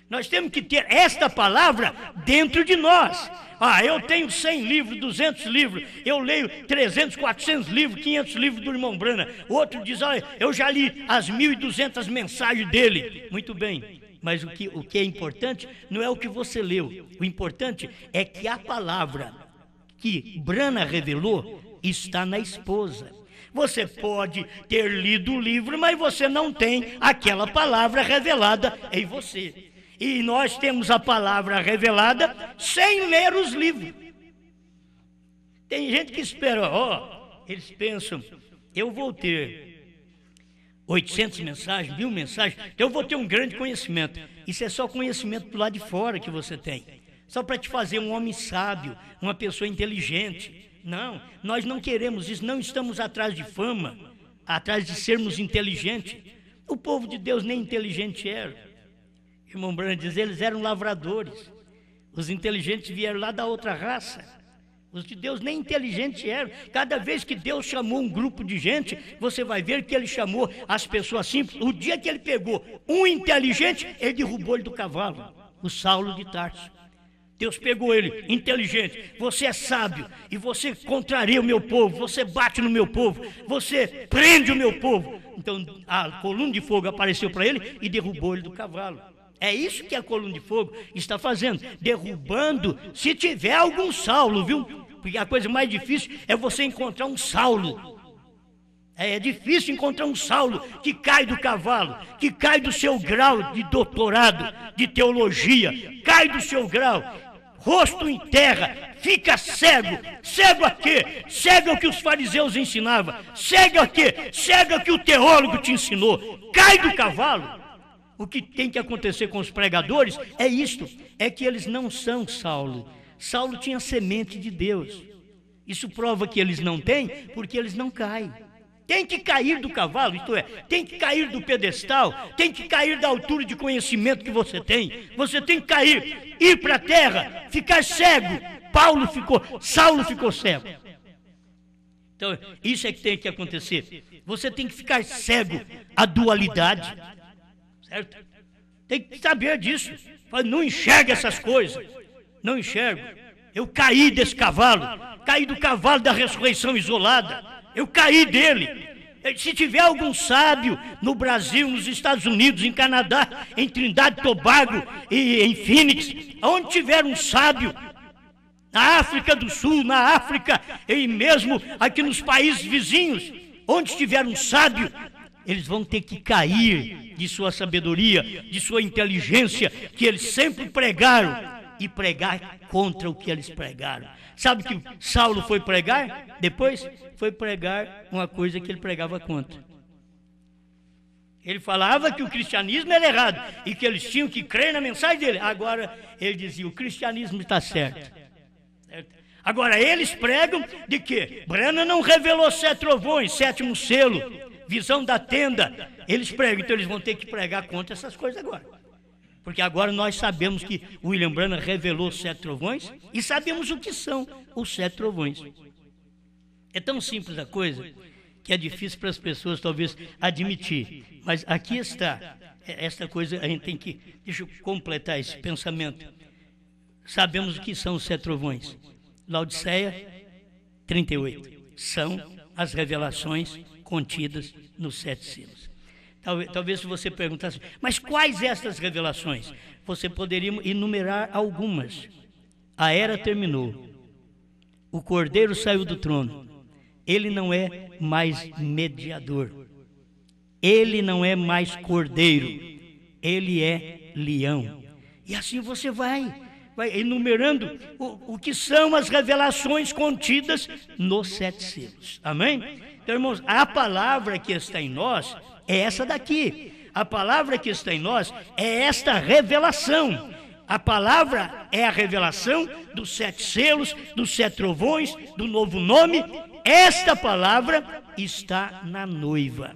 nós temos que ter esta palavra dentro de nós. Ah, eu tenho 100 livros, 200 livros, eu leio 300, 400 livros, 500 livros do irmão Branham. Outro diz, ah, eu já li as 1.200 mensagens dele. Muito bem, mas o que é importante não é o que você leu. O importante é que a palavra que Branham revelou está na esposa. Você pode ter lido o livro, mas você não tem aquela palavra revelada em você. E nós temos a palavra revelada sem ler os livros. Tem gente que espera, eles pensam, eu vou ter 800 mensagens, 1000 mensagens, eu vou ter um grande conhecimento. Isso é só conhecimento do lado de fora que você tem. Só para te fazer um homem sábio, uma pessoa inteligente. Não, nós não queremos isso, não estamos atrás de fama, atrás de sermos inteligentes. O povo de Deus nem inteligente era. Irmão Branham diz, eles eram lavradores. Os inteligentes vieram lá da outra raça. Os de Deus nem inteligentes eram. Cada vez que Deus chamou um grupo de gente, você vai ver que ele chamou as pessoas simples. O dia que ele pegou um inteligente, ele derrubou ele do cavalo, o Saulo de Tarso. Deus pegou ele, inteligente, você é sábio, e você contraria o meu povo, você bate no meu povo, você prende o meu povo. Então a coluna de fogo apareceu para ele e derrubou ele do cavalo. É isso que a coluna de fogo está fazendo, derrubando, se tiver algum Saulo, viu? Porque a coisa mais difícil é você encontrar um Saulo. É difícil encontrar um Saulo que cai do cavalo, que cai do seu grau de doutorado, de teologia, cai do seu grau, rosto em terra, fica cego. Cego a quê? Cego ao que os fariseus ensinavam. Cego a quê? Cego ao que o teólogo te ensinou. Cai do cavalo. O que tem que acontecer com os pregadores é isto, é que eles não são Saulo. Saulo tinha semente de Deus. Isso prova que eles não têm, porque eles não caem. Tem que cair do cavalo, isto é, tem que cair do pedestal, tem que cair da altura de conhecimento que você tem. Você tem que cair, ir para a terra, ficar cego. Saulo ficou cego. Então, isso é que tem que acontecer. Você tem que ficar cego à dualidade. Certo? Tem que saber disso. Não enxerga essas coisas. Não enxergo. Eu caí desse cavalo. Caí do cavalo da ressurreição isolada. Eu caí dele. Se tiver algum sábio no Brasil, nos Estados Unidos, em Canadá, em Trindade e Tobago e em Phoenix, onde tiver um sábio, na África do Sul, na África e mesmo aqui nos países vizinhos, onde tiver um sábio, eles vão ter que cair de sua sabedoria, de sua inteligência, que eles sempre pregaram, e pregar contra o que eles pregaram. Sabe que Saulo foi pregar? Depois foi pregar uma coisa que ele pregava contra. Ele falava que o cristianismo era errado e que eles tinham que crer na mensagem dele. Agora ele dizia, o cristianismo está certo. Agora eles pregam de que Branham não revelou 7 trovões, 7º selo, visão da tenda. Eles pregam, então eles vão ter que pregar contra essas coisas agora. Porque agora nós sabemos que William Branham revelou 7 trovões e sabemos o que são os 7 trovões. É tão simples a coisa que é difícil para as pessoas talvez admitir. Mas aqui está, esta coisa a gente tem que, deixa eu completar esse pensamento. Sabemos o que são os 7 trovões. Laodiceia 38. São as revelações contidas nos 7 selos. Talvez se você perguntasse, mas quais estas revelações? Você poderia enumerar algumas. A era terminou. O Cordeiro saiu do trono. Ele não é mais mediador. Ele não é mais cordeiro. Ele é leão. E assim você vai enumerando o que são as revelações contidas nos 7 selos. Amém? Então, irmãos, a palavra que está em nós é essa daqui. A palavra que está em nós é esta revelação. A palavra é a revelação dos 7 selos, dos 7 trovões, do novo nome. Esta palavra está na noiva.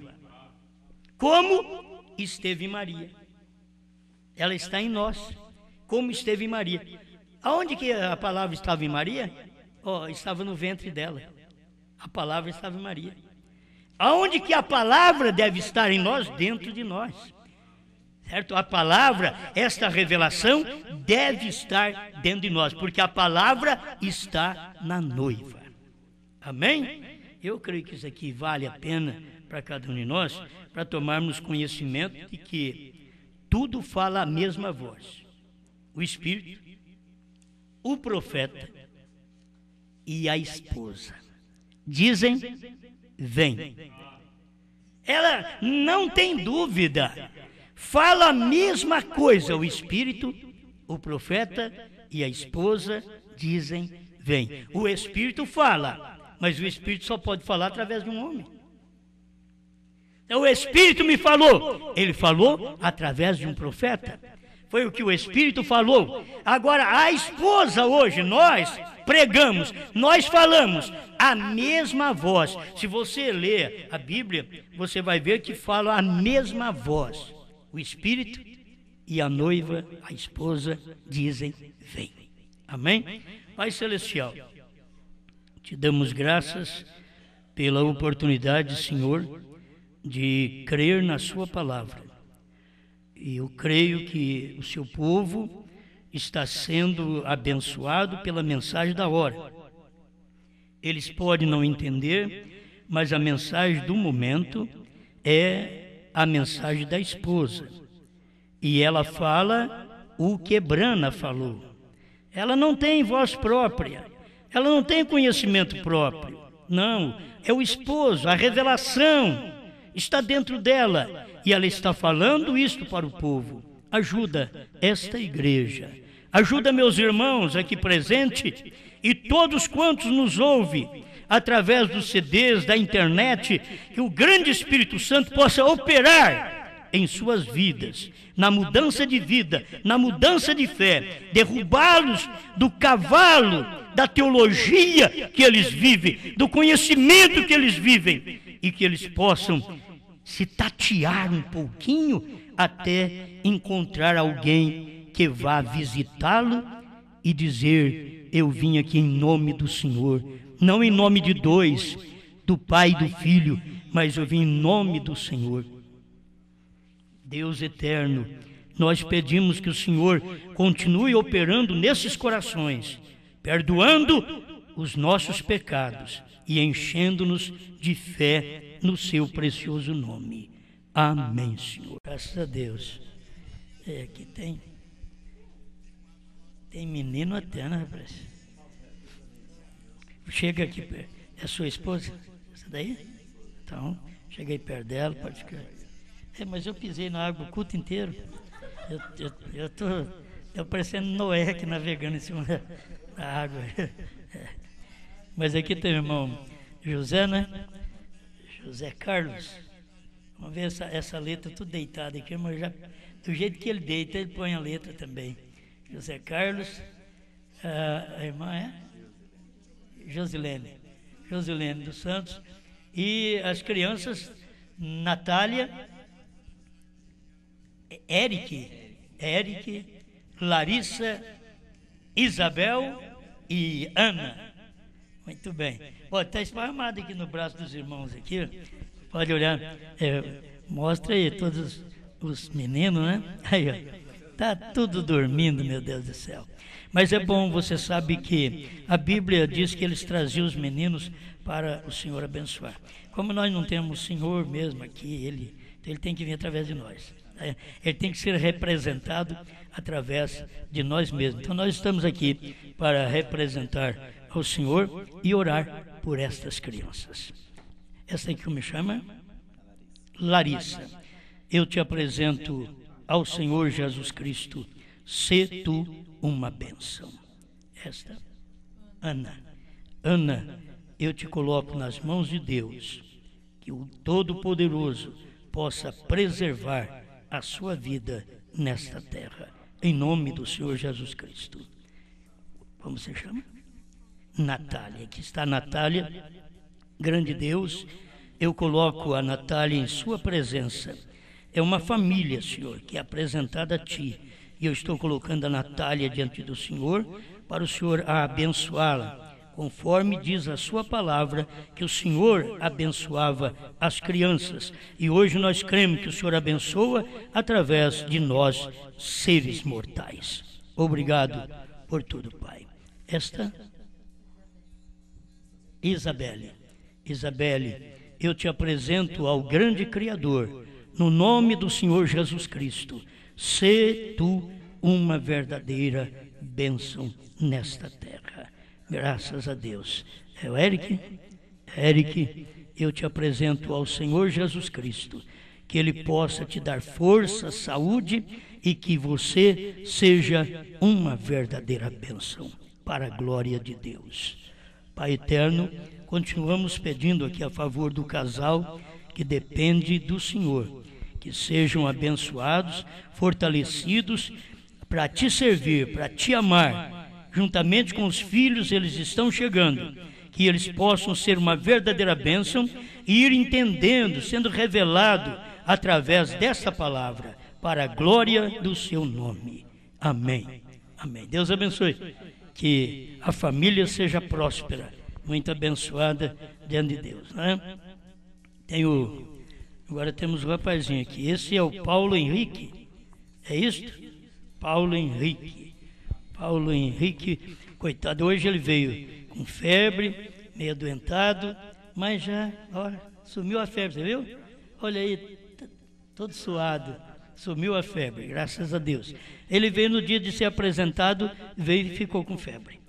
Como esteve em Maria. Ela está em nós. Como esteve em Maria. Aonde que a palavra estava em Maria? Estava no ventre dela. A palavra estava em Maria. Aonde que a palavra deve estar em nós? Dentro de nós. Certo? A palavra, esta revelação, deve estar dentro de nós, porque a palavra está na noiva. Amém? Eu creio que isso aqui vale a pena para cada um de nós, para tomarmos conhecimento de que tudo fala a mesma voz. O Espírito, o profeta e a esposa. Dizem, vem. Ela não tem dúvida. Fala a mesma coisa. O Espírito, o profeta e a esposa dizem, vem. O Espírito fala, mas o Espírito só pode falar através de um homem. Então o Espírito me falou, ele falou através de um profeta. Foi o que o Espírito falou. Agora a esposa hoje, nós pregamos, nós falamos a mesma voz. Se você ler a Bíblia, você vai ver que fala a mesma voz. O Espírito e a noiva, a esposa, dizem: vem. Amém? Pai Celestial, te damos graças pela oportunidade, Senhor, de crer na sua palavra. E eu creio que o seu povo está sendo abençoado pela mensagem da hora. Eles podem não entender, mas a mensagem do momento é a mensagem da esposa. E ela fala o que Brana falou. Ela não tem voz própria, ela não tem conhecimento próprio. Não, é o esposo, a revelação está dentro dela. E ela está falando isto para o povo. Ajuda esta igreja. Ajuda meus irmãos aqui presentes e todos quantos nos ouvem através dos CDs, da internet, que o grande Espírito Santo possa operar em suas vidas, na mudança de vida, na mudança de fé, derrubá-los do cavalo da teologia que eles vivem, do conhecimento que eles vivem, e que eles possam se tatear um pouquinho até encontrar alguém que vá visitá-lo e dizer: eu vim aqui em nome do Senhor, não em nome de dois, do Pai e do Filho, mas eu vim em nome do Senhor. Deus eterno, nós pedimos que o Senhor continue operando nesses corações, perdoando os nossos pecados e enchendo-nos de fé no seu precioso nome. Amém, Senhor. Graças a Deus. Aqui tem menino até, né, rapaz? Chega aqui, é sua esposa? Essa daí? Então, cheguei perto dela, pode ficar. Mas eu pisei na água o culto inteiro. Eu tô parecendo Noé aqui navegando em cima da água. Mas aqui tem o irmão José, né? José Carlos. Vamos ver essa letra tudo deitada aqui, mas já, do jeito que ele deita, ele põe a letra também. José Carlos, a irmã é Josilene dos Santos, e as crianças Natália, Eric, Larissa, Isabel e Ana. Muito bem. Está esparramado aqui no braço dos irmãos aqui. Pode olhar. Mostra aí todos os meninos, né? Aí, ó. Está tudo dormindo, meu Deus do céu. Mas é bom, você sabe que a Bíblia diz que eles traziam os meninos para o Senhor abençoar. Como nós não temos o Senhor mesmo aqui, ele tem que vir através de nós. Ele tem que ser representado através de nós mesmos. Então nós estamos aqui para representar ao Senhor e orar por estas crianças. Essa aqui que me chama Larissa. Eu te apresento ao Senhor Jesus Cristo, sê tu uma bênção. Esta, Ana, eu te coloco nas mãos de Deus, que o Todo-Poderoso possa preservar a sua vida nesta terra, em nome do Senhor Jesus Cristo. Como se chama? Natália. Aqui está a Natália. Grande Deus, eu coloco a Natália em sua presença. É uma família, Senhor, que é apresentada a Ti. E eu estou colocando a Natália diante do Senhor, para o Senhor a abençoá-la, conforme diz a sua palavra, que o Senhor abençoava as crianças. E hoje nós cremos que o Senhor abençoa através de nós, seres mortais. Obrigado por tudo, Pai. Esta, Isabelle, eu te apresento ao grande Criador, no nome do Senhor Jesus Cristo. Sê tu uma verdadeira bênção nesta terra. Graças a Deus. É o Eric, eu te apresento ao Senhor Jesus Cristo, que Ele possa te dar força, saúde e que você seja uma verdadeira bênção. para a glória de Deus. Pai eterno, continuamos pedindo aqui a favor do casal que depende do Senhor, que sejam abençoados, fortalecidos para te servir, para te amar. Juntamente com os filhos, eles estão chegando, que eles possam ser uma verdadeira bênção e ir entendendo, sendo revelado através dessa palavra, para a glória do seu nome. Amém. Amém. Deus abençoe. Que a família seja próspera, muito abençoada diante de Deus, né? Agora temos o rapazinho aqui. Esse é o Paulo Henrique. É isto? Paulo Henrique. Paulo Henrique, coitado, hoje ele veio com febre, meio adoentado, mas já, olha, sumiu a febre, você viu? Olha aí, todo suado. Sumiu a febre, graças a Deus. Ele veio no dia de ser apresentado, veio e ficou com febre.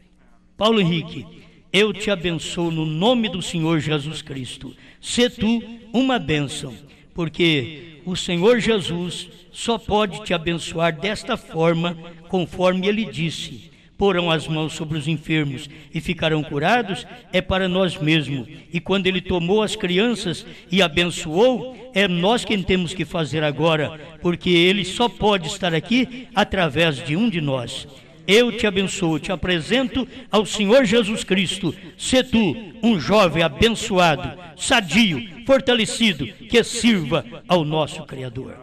Paulo Henrique, eu te abençoo no nome do Senhor Jesus Cristo. Sê tu uma bênção, porque o Senhor Jesus só pode te abençoar desta forma, conforme ele disse: porão as mãos sobre os enfermos e ficarão curados, é para nós mesmos. E quando ele tomou as crianças e abençoou, é nós quem temos que fazer agora, porque ele só pode estar aqui através de um de nós. Eu te abençoo, te apresento ao Senhor Jesus Cristo. Sê tu um jovem abençoado, sadio, fortalecido, que sirva ao nosso Criador.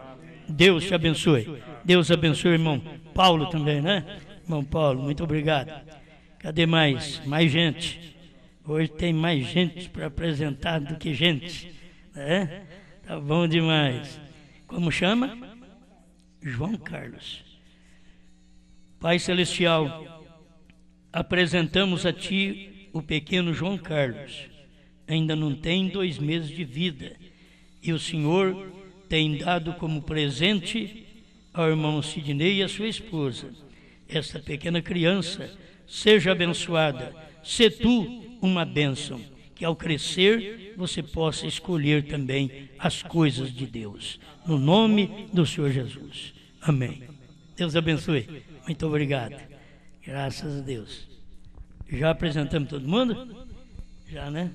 Deus te abençoe. Deus abençoe, irmão Paulo também, né? Irmão Paulo, muito obrigado. Cadê mais gente? Hoje tem mais gente para apresentar do que gente, né? Tá bom demais. Como chama? João Carlos. Pai Celestial, apresentamos a Ti o pequeno João Carlos. Ainda não tem 2 meses de vida. E o Senhor tem dado como presente ao irmão Sidney e a sua esposa esta pequena criança. Seja abençoada. Sê tu uma bênção, que ao crescer você possa escolher também as coisas de Deus. No nome do Senhor Jesus. Amém. Deus abençoe. Muito obrigado. Graças a Deus. Já apresentamos todo mundo? Já, né?